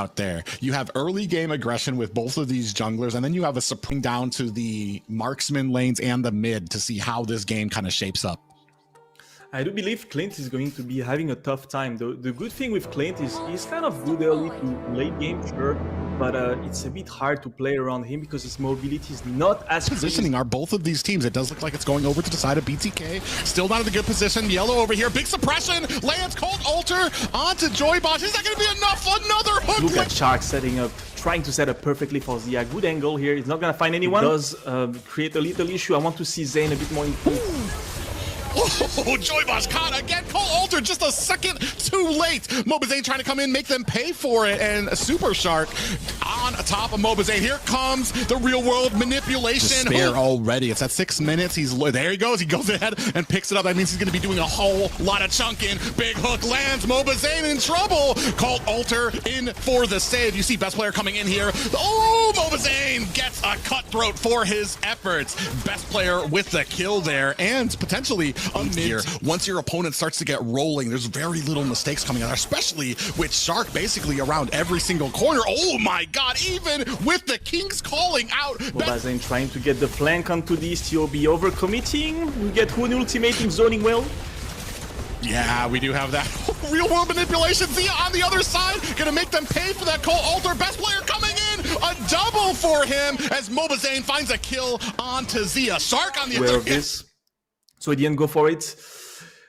out there. You have early game aggression with both of these junglers, and then you have a supreme down to the marksman lanes and the mid to see how this game kind of shapes up. I do believe Clint is going to be having a tough time. The good thing with Clint is he's kind of good early to late game, sure, but it's a bit hard to play around him because his mobility is not as positioning are both of these teams. It does look like it's going over to the side of BTK. Still not in a good position. Yellow over here. Big suppression. Lands Cold Alter onto Joybosh. Is that going to be enough? Another hook. Look at Shark setting up, trying to set up perfectly for Zia. Good angle here. He's not going to find anyone. It does create a little issue. I want to see Zane a bit more in. Oh, Joybosh caught again. Cold Alter just a second too late. Mobazane trying to come in, make them pay for it, and Super Shark on top of Mobazane. Here comes the real world manipulation. Despair already. It's at 6 minutes. There he goes. He goes ahead and picks it up. That means he's going to be doing a whole lot of chunking. Big hook lands. Mobazane in trouble. Cold Alter in for the save. You see best player coming in here. Oh, Mobazane gets a cutthroat for his efforts. Best player with the kill there, and potentially here. Once your opponent starts to get rolling, there's very little mistakes coming out, especially with Shark basically around every single corner. Oh my god, even with the Kings calling out. Mobazane trying to get the flank onto these, TOB overcommitting. We get Hoon ultimating, zoning well. Yeah, we do have that real world manipulation. Zia on the other side, gonna make them pay for that Cold Alter. Best player coming in, a double for him as Mobazane finds a kill onto Zia. Shark on the other hand. So he didn't go for it.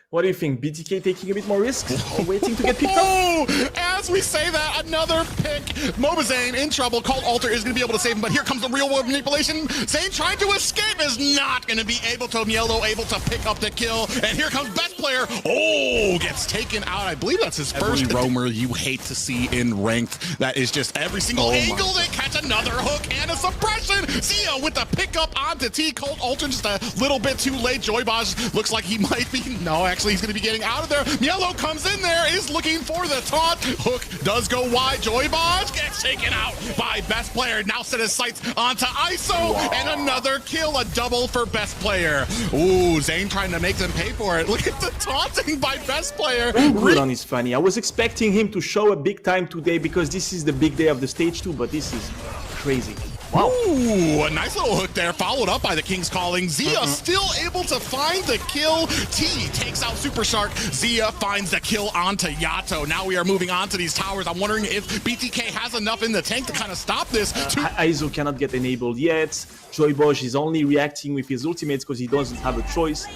What do you think? BTK taking a bit more risks or waiting to get picked up? As we say that, another pick. Mobazane in trouble. Cold Alter is going to be able to save him, but here comes the real world manipulation. Zane trying to escape is not going to be able to. Yellow able to pick up the kill. And here comes best player. Oh, gets taken out. I believe that's his first roamer you hate to see in ranked. That is just every single angle they catch another hook and a suppression. Zia with the pickup onto T. Cold Alter just a little bit too late. Joybosh looks like he might be. No, actually, he's going to be getting out of there. Yellow comes in there, is looking for the taunt. Hook does go wide. Joybosh gets taken out by best player. Now set his sights onto ISO, and another kill, a double for best player. Ooh, Zane trying to make them pay for it. Look at the taunting by best player. Good on his funny. I was expecting him to show a big time today because this is the big day of the stage 2, but this is crazy. Wow. Ooh, a nice little hook there, followed up by the King's Calling. Zia still able to find the kill. T takes out Super Shark. Zia finds the kill onto Yato. Now we are moving on to these towers. I'm wondering if BTK has enough in the tank to kind of stop this. ISO cannot get enabled yet. Joybosh is only reacting with his ultimates because he doesn't have a choice.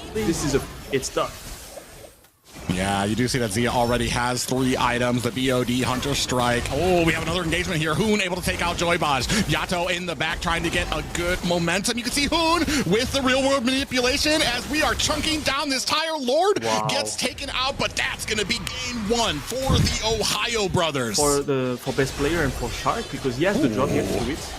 It's tough. Yeah, you do see that Zia already has 3 items, the BOD Hunter Strike. Oh, we have another engagement here. Hoon able to take out Joybosh. Yato in the back trying to get a good momentum. You can see Hoon with the real world manipulation as we are chunking down this tire. Lord gets taken out, but that's going to be game 1 for the Theihiobrothers. For best player and for Shark because he has the job here to do it.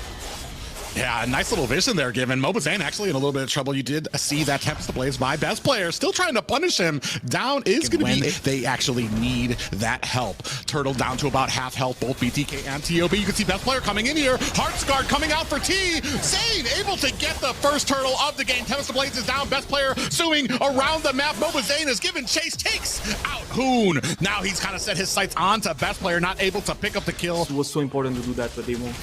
Yeah, nice little vision there given. Mobazane actually in a little bit of trouble. You did see that Tempest Blaze by best player. Still trying to punish him. Down is going to be, they actually need that help. Turtle down to about half health, both BTK and TOB. You can see best player coming in here. Heartsguard coming out for T. Zane able to get the first turtle of the game. Tempest Blaze is down. Best player suing around the map. Mobazane is given chase, takes out Hoon. Now he's kind of set his sights onto best player, not able to pick up the kill. It was so important to do that, but they won't.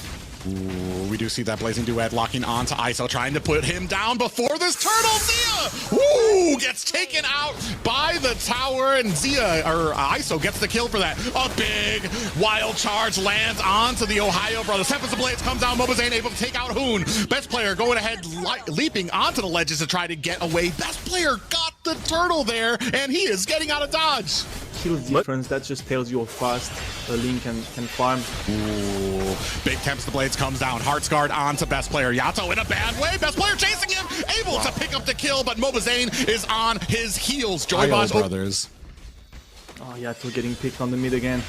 Ooh, we do see that Blazing Duet locking onto ISO, trying to put him down before this turtle. Zia, ooh, gets taken out by the tower, and ISO gets the kill for that. A big wild charge lands onto the Theihiobrothers. Tempest Blaze comes down. Mobazane able to take out Hoon. Best player going ahead, leaping onto the ledges to try to get away. Best player got the turtle there, and he is getting out of dodge. Kill difference, that just tells you how fast a Link can farm. Ooh, big Tempest Blades comes down. Heartsguard onto best player. Yato in a bad way. Best player chasing him, able to pick up the kill, but Mobazane is on his heels. Theihiobrothers. Oh, Yato getting picked on the mid again.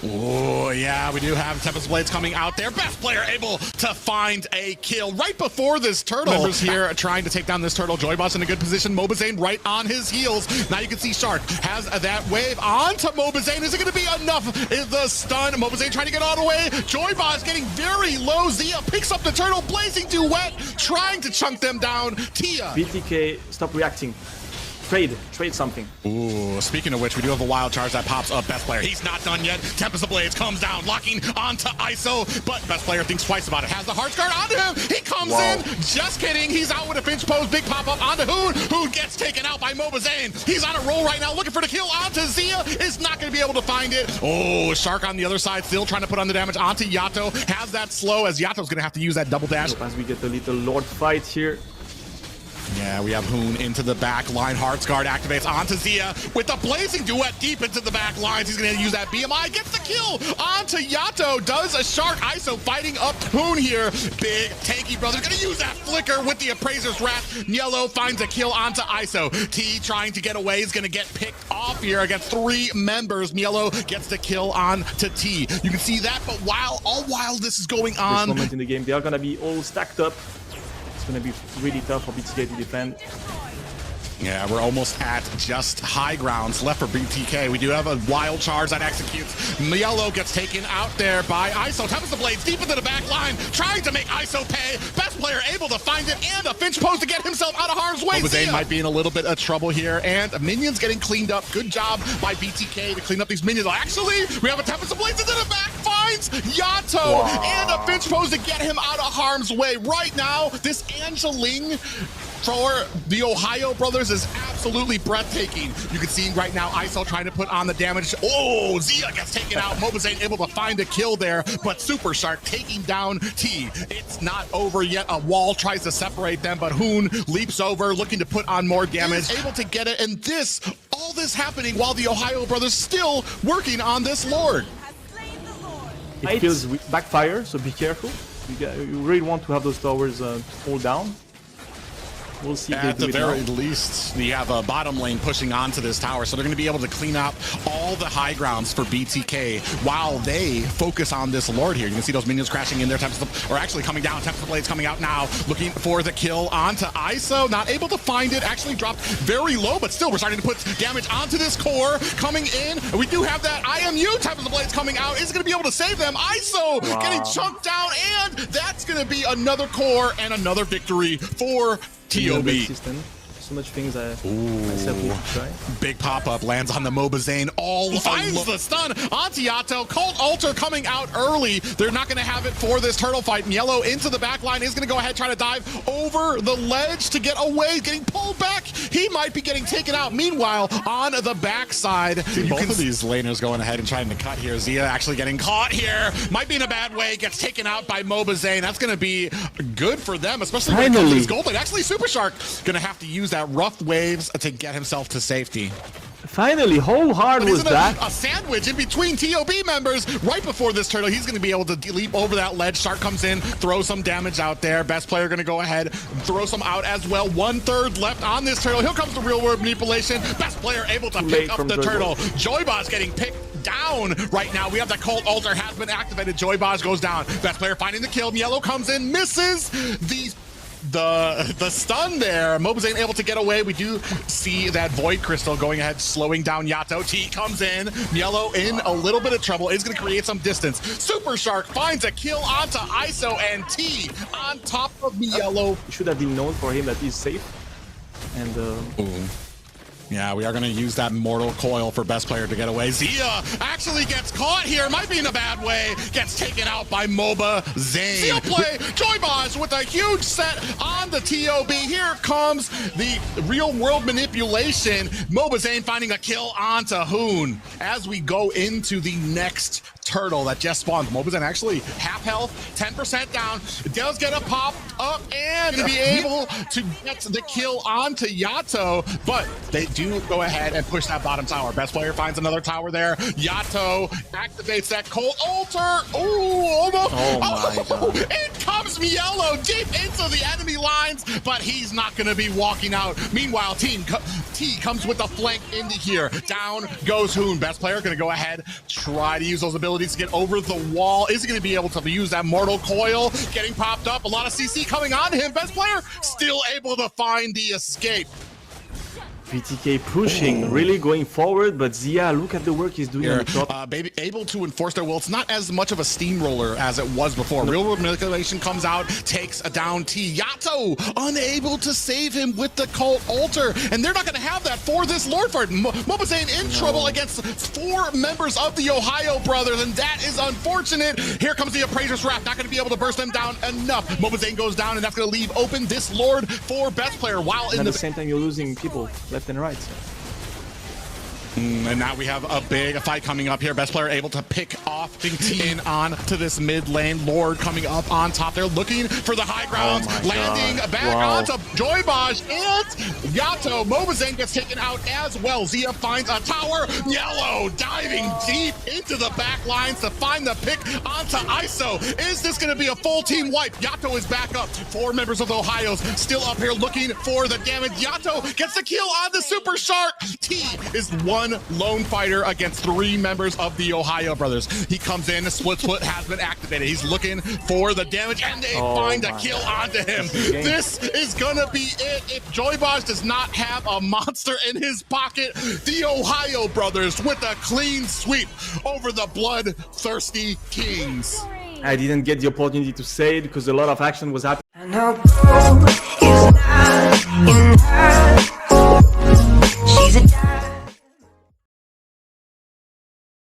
Oh, yeah, we do have Tempest Blades coming out there. Best player able to find a kill right before this turtle. Members here trying to take down this turtle. Joybosh in a good position. Mobazane right on his heels. Now you can see Shark has that wave onto Mobazane. Is it going to be enough? Is the stun? Mobazane trying to get all the way. Joybosh getting very low. Zia picks up the turtle. Blazing Duet trying to chunk them down. Tia. BTK, stop reacting. trade something. Ooh, speaking of which, we do have a wild charge that pops up. Best player, he's not done yet. Tempest of Blades comes down, locking onto ISO, but best player thinks twice about it. Has the hard guard onto him. He comes in. Just kidding. He's out with a finch pose. Big pop up onto Hoon. Hoon gets taken out by Mobazane. He's on a roll right now, looking for the kill onto Zia. Is not going to be able to find it. Oh, Shark on the other side, still trying to put on the damage onto Yato. Has that slow, as Yato's going to have to use that double dash. As we get a little Lord fight here. Yeah, we have Hoon into the back line. Hearts Guard activates onto Zia with the blazing duet deep into the back lines. He's going to use that BMI. Gets the kill onto Yato. Does a Shark ISO fighting up Hoon here. Big tanky brother going to use that flicker with the Appraiser's Wrath. Yellow finds a kill onto ISO. T trying to get away is going to get picked off here against 3 members. Yellow gets the kill on to T. You can see that, but all while this is going on. This moment in the game, they are going to be all stacked up. Going to be really tough for BTK to defend. Yeah, we're almost at just high grounds left for BTK. We do have a wild charge that executes. Yellow gets taken out there by ISO. Tempest of Blades deep into the back line, trying to make ISO pay. Best player able to find it, and a finch pose to get himself out of harm's way. Zane might be in a little bit of trouble here, and minions getting cleaned up. Good job by BTK to clean up these minions. Actually, we have a Tempest of Blades into the back, finds Yato, and a finch pose to get him out of harm's way. Right now, this Angeling for the Theihiobrothers is absolutely breathtaking. You can see right now ISO trying to put on the damage. Oh, Zia gets taken out. Mobazane able to find a kill there, but Super Shark taking down T. It's not over yet. A wall tries to separate them, but Hoon leaps over, looking to put on more damage. Able to get it, and all this happening while the Theihiobrothers still working on this Lord. It feels backfire, so be careful. You really want to have those towers hold down. We'll see. At the very least, we have a bottom lane pushing onto this tower, so they're going to be able to clean up all the high grounds for BTK while they focus on this Lord here. You can see those minions crashing in there, or actually coming down. Tempest of Blades coming out now, looking for the kill onto ISO. Not able to find it. Actually dropped very low, but still, we're starting to put damage onto this core. Coming in, we do have that IMU. Tempest of Blades coming out. Is going to be able to save them. ISO getting chunked down, and that's going to be another core and another victory for TOB. So much things I said we should try. Big pop-up lands on the Mobazane. Finds the stun onto Yato. Cold Altar coming out early. They're not going to have it for this turtle fight. Yellow into the back line is going to go ahead, try to dive over the ledge to get away. Getting pulled back. He might be getting taken out. Meanwhile, on the backside, both of these laners going ahead and trying to cut here. Zia actually getting caught here. Might be in a bad way. Gets taken out by Mobazane. That's going to be good for them, especially when it comes to this gold lane. Actually, Super Shark going to have to use that rough waves to get himself to safety. Finally, how hard was that? A sandwich in between TOB members right before this turtle. He's going to be able to leap over that ledge. Shark comes in, throw some damage out there. Best player going to go ahead, throw some out as well. 1/3 left on this turtle. Here comes the real world manipulation. Best player able to pick up the turtle. Joybaz getting picked down right now. We have that Cold Altar has been activated. Joybaz goes down. Best player finding the kill. Yellow comes in, misses the stun there. Mobazane able to get away. We do see that Void Crystal going ahead, slowing down Yato. T comes in. Yellow in a little bit of trouble. Is going to create some distance. Super Shark finds a kill onto ISO, and T on top of Yellow. It should have been known for him that he's safe. And yeah, we are going to use that Mortal Coil for best player to get away. Zia actually gets caught here. Might be in a bad way. Gets taken out by Mobazane. Seal play. Joybaz with a huge set on the TOB. Here comes the real world manipulation. Mobazane finding a kill onto Hoon as we go into the next turtle that just spawned. Mobazane actually half health, 10% down. It does get a pop up and to be able to get the kill onto Yato, but they do go ahead and push that bottom tower. Best player finds another tower there. Yato activates that Cold Altar. Oh, almost. Oh my God. It comes Yellow deep into the enemy lines, but he's not going to be walking out. Meanwhile, T comes with a flank into here. Down goes Hoon. Best player going to go ahead, try to use those abilities to get over the wall. Is he going to be able to use that Mortal Coil? Getting popped up. A lot of CC coming on him. Best player still able to find the escape. VTK pushing, really going forward, but Zia, look at the work he's doing on the top. Baby, able to enforce their will. It's not as much of a steamroller as it was before. Real world manipulation comes out, takes a down T. Yato unable to save him with the cult altar, and they're not going to have that for this Lord fight. Mobazane in trouble against 4 members of the Ohio brothers, and that is unfortunate. Here comes the Appraiser's Wrath, not going to be able to burst them down enough. Mobazane goes down, and that's going to leave open this Lord for best player, while at the same time you're losing people left and right. And now we have a big fight coming up here. Best player able to pick off in on to this mid lane. Lord coming up on top. They're looking for the high ground, landing back onto Joybaj, and Yato. Mobazane gets taken out as well. Zia finds a tower. Yellow diving deep into the back lines to find the pick onto ISO. Is this going to be a full team wipe? Yato is back up. 4 members of the Ohios still up here looking for the damage. Yato gets the kill on the Super Shark. T is one lone fighter against 3 members of the Ohio brothers. He comes in, split has been activated. He's looking for the damage, and they find a kill onto him. This is gonna be it. If Joybaj does not have a monster in his pocket, the Ohio brothers with a clean sweep over the Bloodthirsty Kings. I didn't get the opportunity to say it because a lot of action was happening.